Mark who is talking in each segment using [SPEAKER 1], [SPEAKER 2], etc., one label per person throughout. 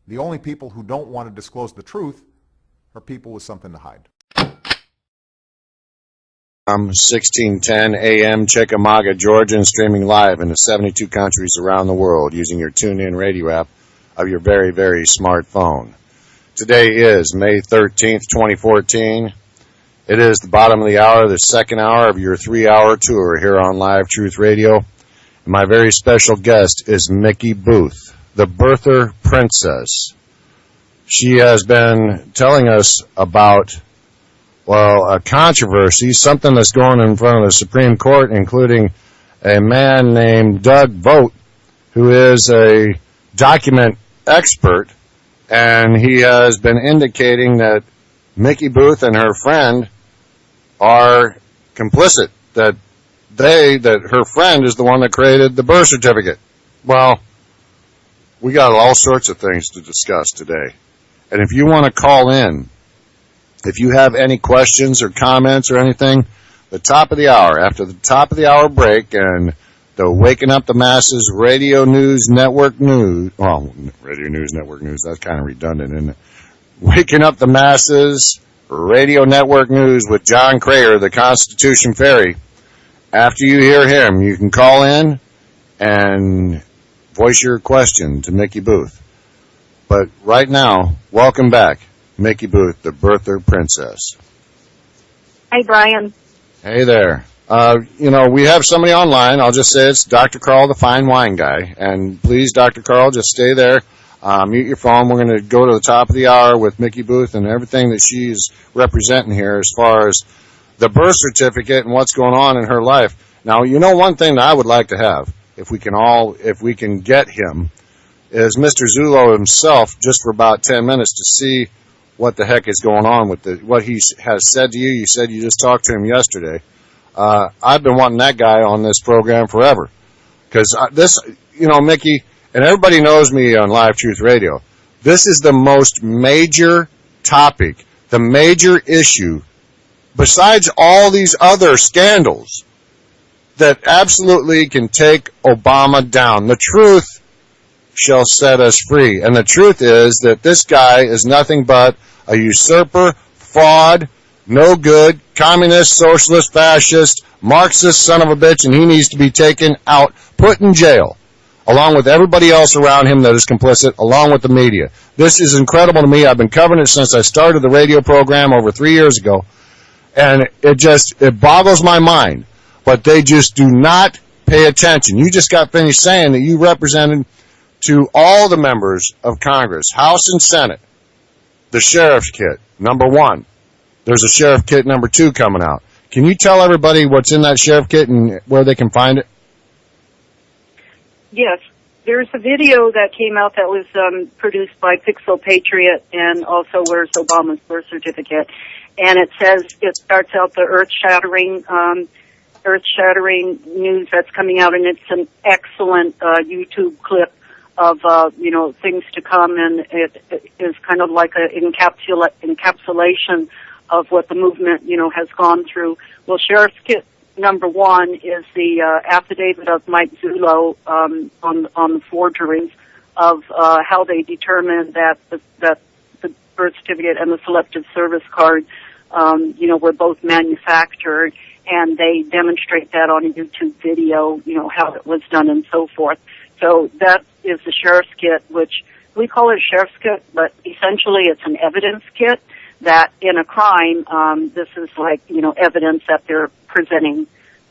[SPEAKER 1] The only people who don't want to disclose the truth are people with something to hide.
[SPEAKER 2] 1610 AM, Chickamauga, Georgia, and streaming live into 72 countries around the world using your TuneIn radio app of your very, very smartphone. Today is May 13th, 2014. It is the bottom of the hour, the second hour of your 3-hour tour here on Live Truth Radio. And my very special guest is Miki Booth, the birther princess. She has been telling us about, a controversy, something that's going in front of the Supreme Court, including a man named Doug Vogt, who is a document expert, and he has been indicating that Miki Booth and her friend are complicit, that her friend is the one that created the birth certificate. Well, we got all sorts of things to discuss today. And if you want to call in, if you have any questions or comments or anything, after the top of the hour break, and the Waking Up the Masses Radio News Network News, Radio News Network News, that's kind of redundant, isn't it? Waking Up the Masses Radio Network News with John Crayer, the Constitution Fairy. After you hear him, you can call in and voice your question to Miki Booth. But right now, welcome back, Miki Booth, the birther princess.
[SPEAKER 3] Hi, Brian.
[SPEAKER 2] Hey there. We have somebody online. I'll just say it's Dr. Carl, the fine wine guy. And please, Dr. Carl, just stay there. Mute your phone. We're going to go to the top of the hour with Miki Booth and everything that she's representing here as far as the birth certificate and what's going on in her life. Now, one thing that I would like to have, if we can get him, is Mr. Zullo himself just for about 10 minutes to see what the heck is going on with what he has said to you. You said you just talked to him yesterday. I've been wanting that guy on this program forever. Because Miki, and everybody knows me on Live Truth Radio, this is the most major topic, the major issue, besides all these other scandals, that absolutely can take Obama down. The truth shall set us free. And the truth is that this guy is nothing but a usurper, fraud, no good, communist, socialist, fascist, Marxist son of a bitch, and he needs to be taken out, put in jail, along with everybody else around him that is complicit, along with the media. This is incredible to me. I've been covering it since I started the radio program over 3 years ago, and it boggles my mind. But they just do not pay attention. You just got finished saying that you represented to all the members of Congress, House and Senate, the sheriff's kit, number 1. There's a sheriff kit number 2 coming out. Can you tell everybody what's in that sheriff kit and where they can find it?
[SPEAKER 3] Yes. There's a video that came out that was produced by Pixel Patriot and also Where's Obama's Birth Certificate. And it starts out the earth-shattering news that's coming out, and it's an excellent YouTube clip of things to come, and it is kind of like an encapsulation of what the movement has gone through. Well, Sheriff's Kit number 1 is the affidavit of Mike Zullo on the forgeries of how they determined that the birth certificate and the selective service card were both manufactured, and they demonstrate that on a YouTube video, how it was done and so forth. So that is the sheriff's kit, which we call it a sheriff's kit, but essentially it's an evidence kit that in a crime, this is like, evidence that they're presenting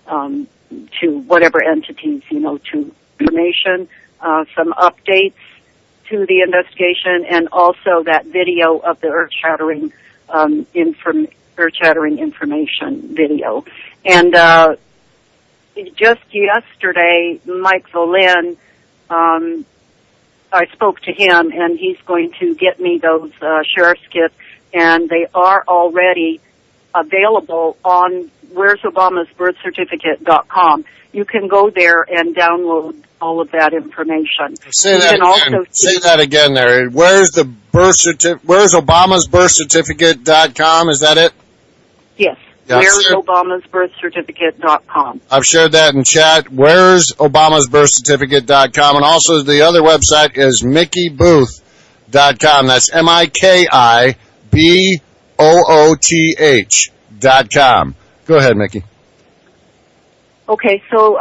[SPEAKER 3] to whatever entities, to information, some updates to the investigation, and also that video of the earth-shattering information video. And just yesterday, Mike Volin, I spoke to him, and he's going to get me those sheriff's kits, and they are already available on where'sobama's.birthcertificate.com. You can go there and download all of that information.
[SPEAKER 2] Say that again there. Where's Obama's birthcertificate.com? Is that it?
[SPEAKER 3] Yes.
[SPEAKER 2] Yeah,
[SPEAKER 3] Where's Obama's birthcertificate.com.
[SPEAKER 2] I've shared that in chat. Where's Obama's birthcertificate.com? And also the other website is MikiBooth.com. That's MIKIBOOTH.com. Go ahead, Mickey.
[SPEAKER 3] Okay, so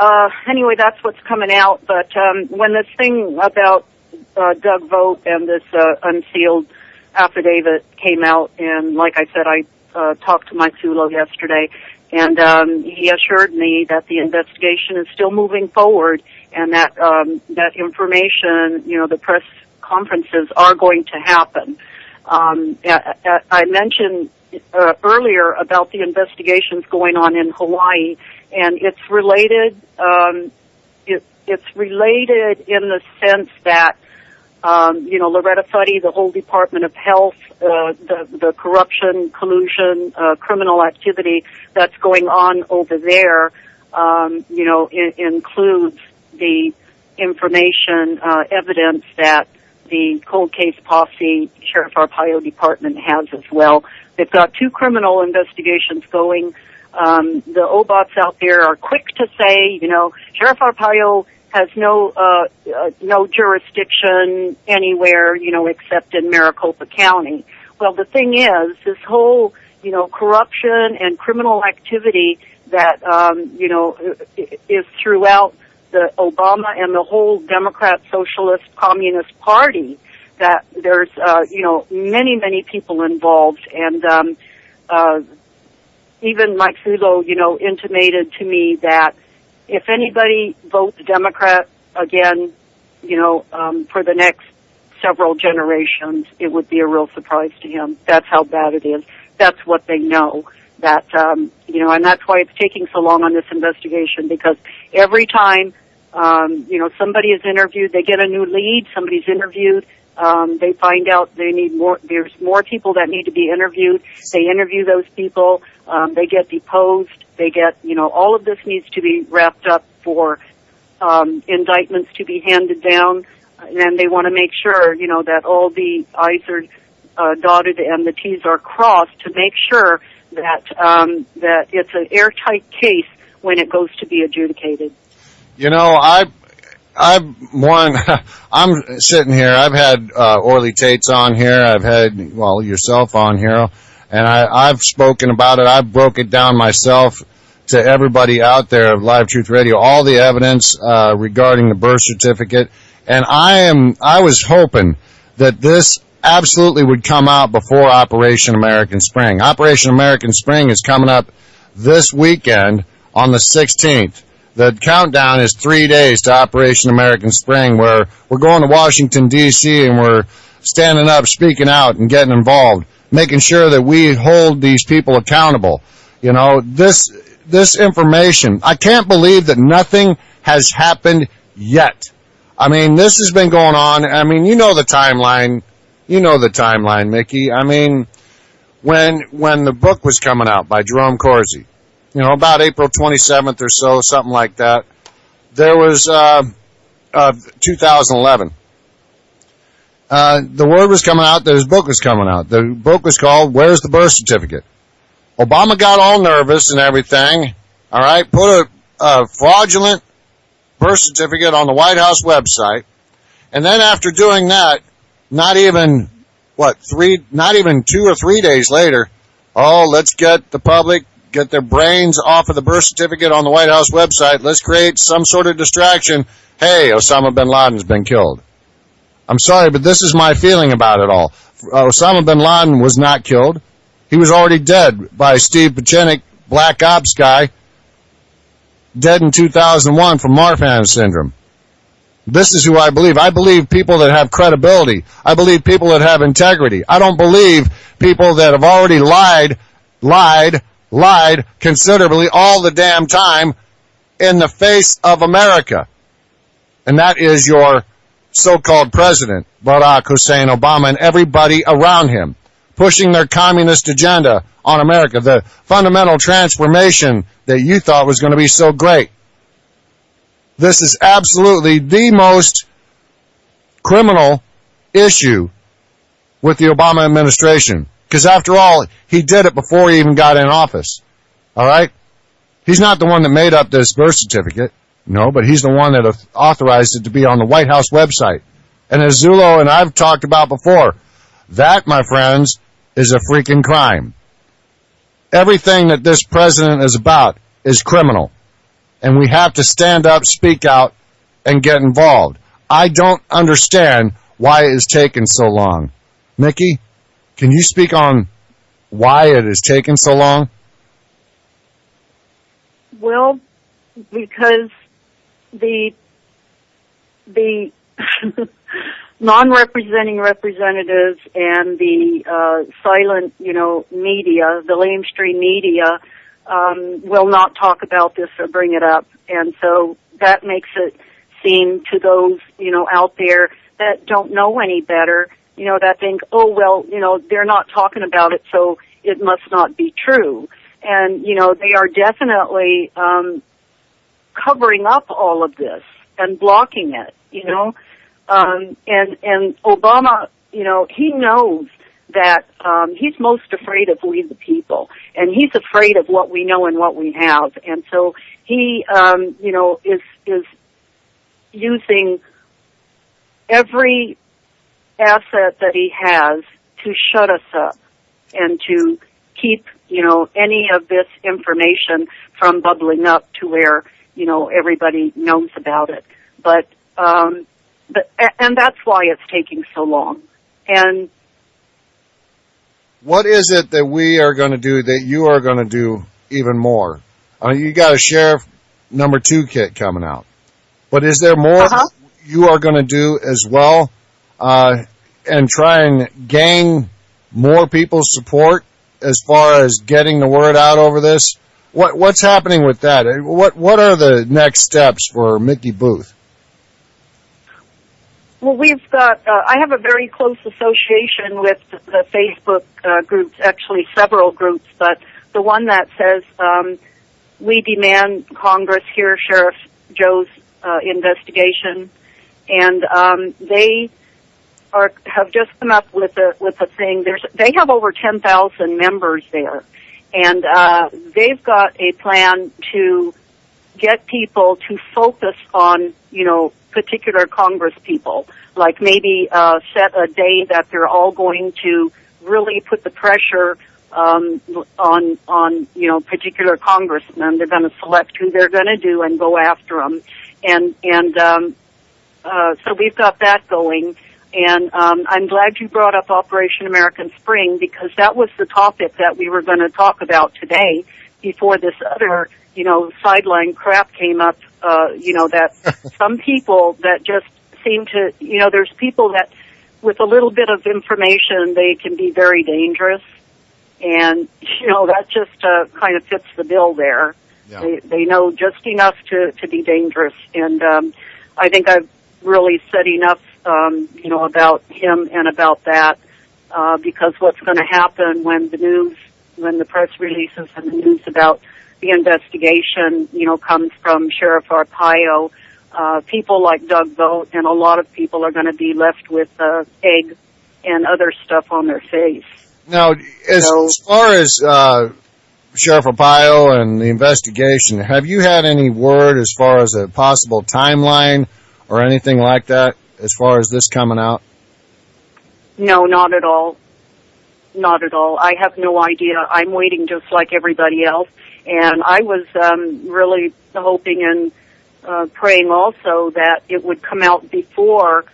[SPEAKER 3] anyway, that's what's coming out. But when this thing about Doug Vogt and this unsealed affidavit came out, and like I said, I talked to Mike Zulo yesterday, and he assured me that the investigation is still moving forward, and that that information, the press conferences are going to happen. I mentioned earlier about the investigations going on in Hawaii, and it's related. It's related in the sense that Loretta Fuddy, the whole Department of Health, the corruption, collusion, criminal activity that's going on over there, includes the information, evidence that the cold case posse, Sheriff Arpaio Department has as well. They've got 2 criminal investigations going. The OBOTs out there are quick to say, Sheriff Arpaio has no jurisdiction anywhere, except in Maricopa County. Well, the thing is, this whole, corruption and criminal activity that, is throughout the Obama and the whole Democrat, Socialist, Communist Party, that there's, many, many people involved. And even Mike Zulo, intimated to me that if anybody votes Democrat again, for the next several generations, it would be a real surprise to him. That's how bad it is. That's what they know. That, and that's why it's taking so long on this investigation, because every time, somebody is interviewed, they get a new lead, somebody's interviewed, they find out they need more, there's more people that need to be interviewed. They interview those people, they get deposed, they get, all of this needs to be wrapped up for, indictments to be handed down. And they want to make sure, that all the I's are, dotted and the T's are crossed to make sure that, that it's an airtight case when it goes to be adjudicated.
[SPEAKER 2] I'm sitting here. I've had Orly Tates on here. I've had yourself on here, and I've spoken about it. I've broke it down myself to everybody out there of Live Truth Radio, all the evidence regarding the birth certificate, and I was hoping that this absolutely would come out before Operation American Spring. Operation American Spring is coming up this weekend on the 16th. The countdown is 3 days to Operation American Spring, where we're going to Washington, D.C., and we're standing up, speaking out, and getting involved, making sure that we hold these people accountable. This information, I can't believe that nothing has happened yet. I mean, this has been going on. I mean, you know the timeline. You know the timeline, Mickey. I mean, when the book was coming out by Jerome Corsi, about April 27th or so, something like that, there was 2011. The word was coming out that his book was coming out. The book was called Where's the Birth Certificate? Obama got all nervous and everything, all right, put a fraudulent birth certificate on the White House website, and then after doing that, not even 2 or 3 days later, let's get the public, get their brains off of the birth certificate on the White House website. Let's create some sort of distraction. Hey, Osama bin Laden's been killed. I'm sorry, but this is my feeling about it all. Osama bin Laden was not killed. He was already dead by Steve Pachenik, Black Ops guy, dead in 2001 from Marfan syndrome. This is who I believe. I believe people that have credibility. I believe people that have integrity. I don't believe people that have already lied considerably all the damn time in the face of America. And that is your so-called president, Barack Hussein Obama, and everybody around him, pushing their communist agenda on America, the fundamental transformation that you thought was going to be so great. This is absolutely the most criminal issue with the Obama administration. Because after all, he did it before he even got in office. All right? He's not the one that made up this birth certificate. No, but he's the one that authorized it to be on the White House website. And as Zulo and I've talked about before, that, my friends, is a freaking crime. Everything that this president is about is criminal. And we have to stand up, speak out, and get involved. I don't understand why it is taking so long. Miki, can you speak on why it is taking so long?
[SPEAKER 3] Well, because the non-representing representatives and the silent, media, the lamestream media, will not talk about this or bring it up. And so that makes it seem to those, out there that don't know any better, that think, oh, well, they're not talking about it, so it must not be true. And, they are definitely covering up all of this and blocking it, and Obama, he knows that he's most afraid of we the people, and he's afraid of what we know and what we have. And so he, is using every asset that he has to shut us up and to keep, any of this information from bubbling up to where, everybody knows about it. But that's why it's taking so long. And
[SPEAKER 2] what is it that we are going to do that you are going to do even more? You got a Sheriff number 2 kit coming out. But is there more you are going to do as well, and try and gain more people's support as far as getting the word out over this? What's happening with that? What are the next steps for Miki Booth?
[SPEAKER 3] Well, we've got, I have a very close association with the Facebook groups, actually several groups, but the one that says, we demand Congress hear Sheriff Joe's investigation, and they have just come up with a thing. They have over 10,000 members there, and they've got a plan to get people to focus on, particular Congress people, like maybe set a day that they're all going to really put the pressure on particular congressmen. They're going to select who they're going to do and go after them, and so we've got that going. And I'm glad you brought up Operation American Spring, because that was the topic that we were going to talk about today before this other, sideline crap came up, that some people that just seem to, there's people that with a little bit of information, they can be very dangerous. And, that just kind of fits the bill there. Yeah. They know just enough to be dangerous. And I think I've really said enough, about him and about that, because what's going to happen when the press releases and the news about the investigation, comes from Sheriff Arpaio, people like Doug Vogt and a lot of people are going to be left with egg and other stuff on their face.
[SPEAKER 2] Now, as far as Sheriff Arpaio and the investigation, have you had any word as far as a possible timeline or anything like that as far as this coming out?
[SPEAKER 3] No, not at all. Not at all. I have no idea. I'm waiting just like everybody else. And I was really hoping and praying also that it would come out before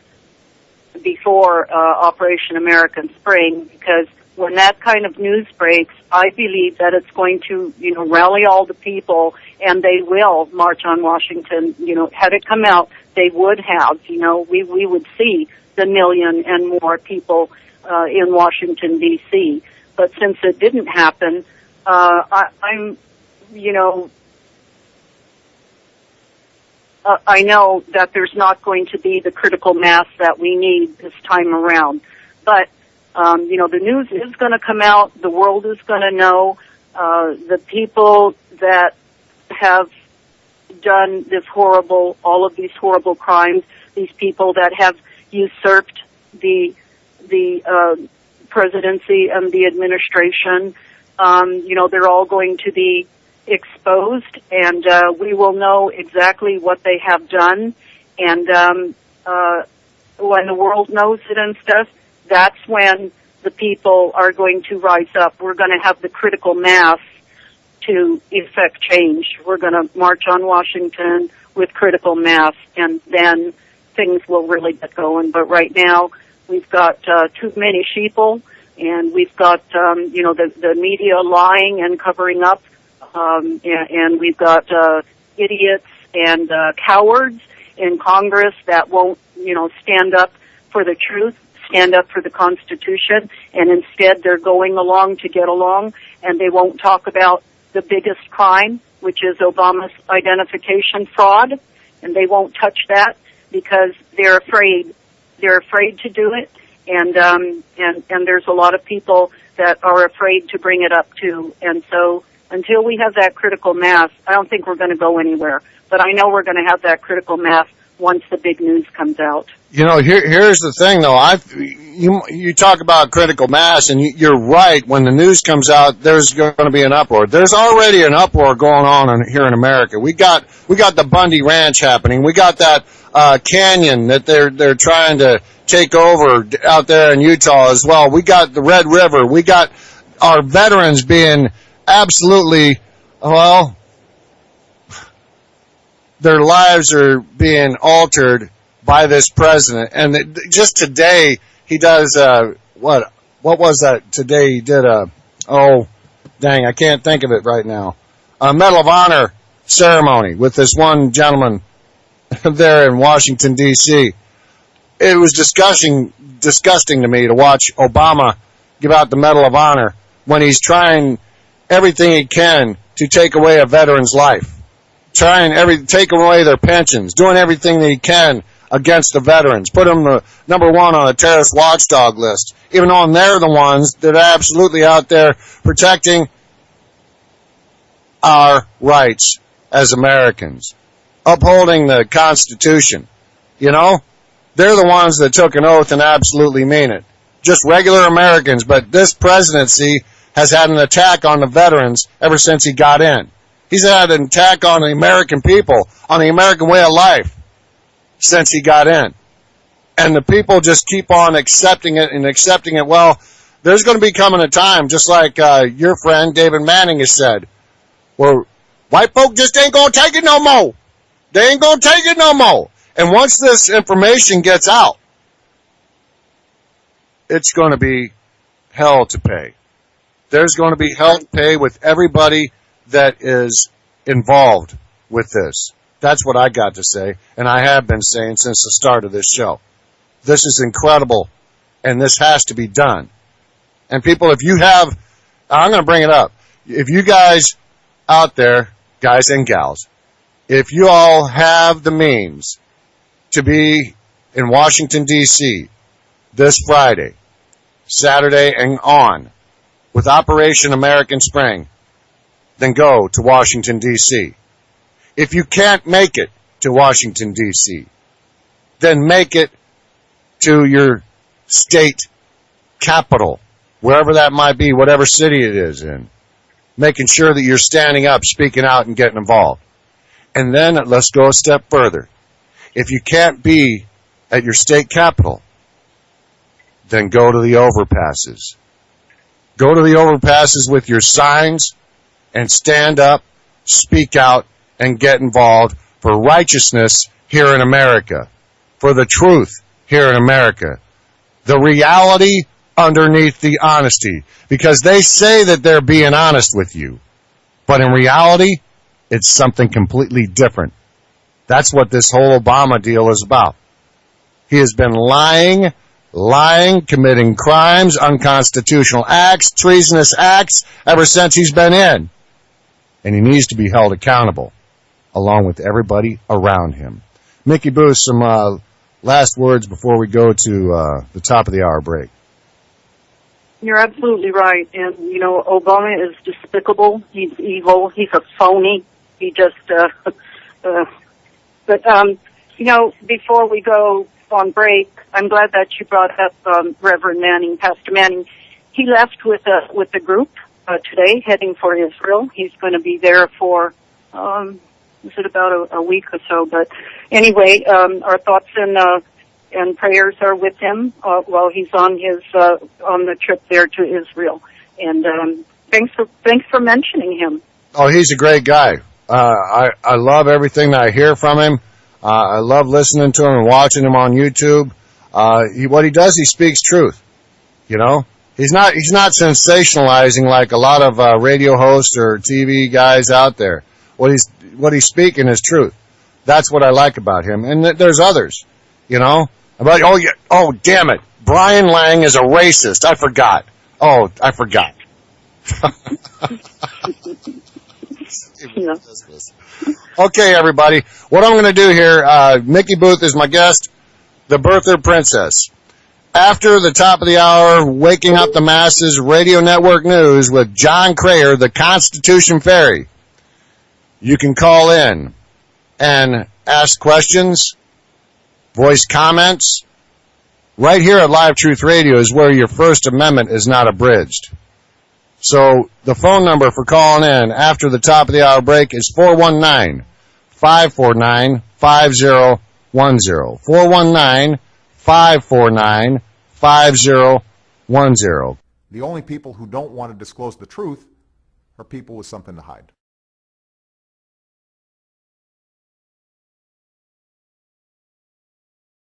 [SPEAKER 3] Operation American Spring, because when that kind of news breaks, I believe that it's going to, rally all the people, and they will march on Washington. Had it come out, they would have, we would see the million and more people in Washington, D.C. But since it didn't happen, I'm, I know that there's not going to be the critical mass that we need this time around. But, the news is going to come out. The world is going to know. The people that have done all of these horrible crimes, these people that have usurped the presidency and the administration, they're all going to be exposed, and we will know exactly what they have done. And when the world knows it and stuff, that's when the people are going to rise up. We're going to have the critical mass to effect change. We're going to march on Washington with critical mass, and then things will really get going. But right now, we've got too many sheeple, and we've got the media lying and covering up, and we've got idiots and cowards in Congress that won't stand up for the truth, stand up for the Constitution, and instead they're going along to get along, and they won't talk about the biggest crime, which is Obama's identification fraud, and they won't touch that because they're afraid. They're afraid to do it, and there's a lot of people that are afraid to bring it up too. And so until we have that critical mass, I don't think we're going to go anywhere. But I know we're going to have that critical mass once the big news comes out.
[SPEAKER 2] Here's the thing, though. You talk about critical mass, and you're right. When the news comes out, there's going to be an uproar. There's already an uproar going on here in America. We got the Bundy Ranch happening. We got that canyon that they're trying to take over out there in Utah as well. We got the Red River. We got our veterans being absolutely, well, their lives are being altered by this president. And just today, he does, what was that today? He did I can't think of it right now. A Medal of Honor ceremony with this one gentleman there in Washington, D.C. It was disgusting to me to watch Obama give out the Medal of Honor when he's trying everything he can to take away a veteran's life. Take away their pensions, doing everything that he can against the veterans, put them number one on a terrorist watchdog list, even though they're the ones that are absolutely out there protecting our rights as Americans, upholding the Constitution. They're the ones that took an oath and absolutely mean it. Just regular Americans, but this presidency has had an attack on the veterans ever since he got in. He's had an attack on the American people, on the American way of life, since he got in. And the people just keep on accepting it and accepting it. Well, there's going to be coming a time, just like your friend David Manning has said, where white folk just ain't going to take it no more. They ain't going to take it no more. And once this information gets out, it's going to be hell to pay. There's going to be hell to pay with everybody that is involved with this. That's what I got to say, and I have been saying since the start of this show. This is incredible, and this has to be done. And people, if you have, I'm going to bring it up. If you guys out there, guys and gals, if you all have the means to be in Washington, D.C. this Friday, Saturday, and on with Operation American Spring, then go to Washington, D.C. If you can't make it to Washington, D.C., then make it to your state capital, wherever that might be, whatever city it is in, making sure that you're standing up, speaking out, and getting involved. And then let's go a step further. If you can't be at your state capital, then go to the overpasses. Go to the overpasses with your signs and stand up, speak out, and get involved for righteousness here in America, for the truth here in America, the reality underneath the honesty, because they say that they're being honest with you, but in reality, it's something completely different. That's what this whole Obama deal is about. He has been lying, committing crimes, unconstitutional acts, treasonous acts ever since he's been in. And he needs to be held accountable, along with everybody around him. Miki Booth, some last words before we go to the top of the hour break.
[SPEAKER 3] You're absolutely right. And, Obama is despicable. He's evil. He's a phony. He just, before we go on break, I'm glad that you brought up Reverend Manning, Pastor Manning. He left with a group today, heading for Israel. He's going to be there for, is it about a week or so? But anyway, our thoughts and and prayers are with him while he's on his on the trip there to Israel. And thanks for mentioning him.
[SPEAKER 2] Oh, he's a great guy. I love everything that I hear from him. I love listening to him and watching him on YouTube. What he does, he speaks truth. You know, he's not sensationalizing like a lot of radio hosts or TV guys out there. What he's speaking is truth. That's what I like about him. And there's others, you know. About damn it, Brian Lang is a racist. I forgot.
[SPEAKER 3] Yeah.
[SPEAKER 2] Okay, everybody. What I'm going to do here, Mickey Booth is my guest, the birther princess. After the top of the hour, Waking Up the Masses Radio Network News with John Crayer, the Constitution Fairy. You can call in and ask questions, voice comments. Right here at Live Truth Radio is where your First Amendment is not abridged. So the phone number for calling in after the top of the hour break is 419-549-5010. 419-549-5010.
[SPEAKER 1] The only people who don't want to disclose the truth are people with something to hide.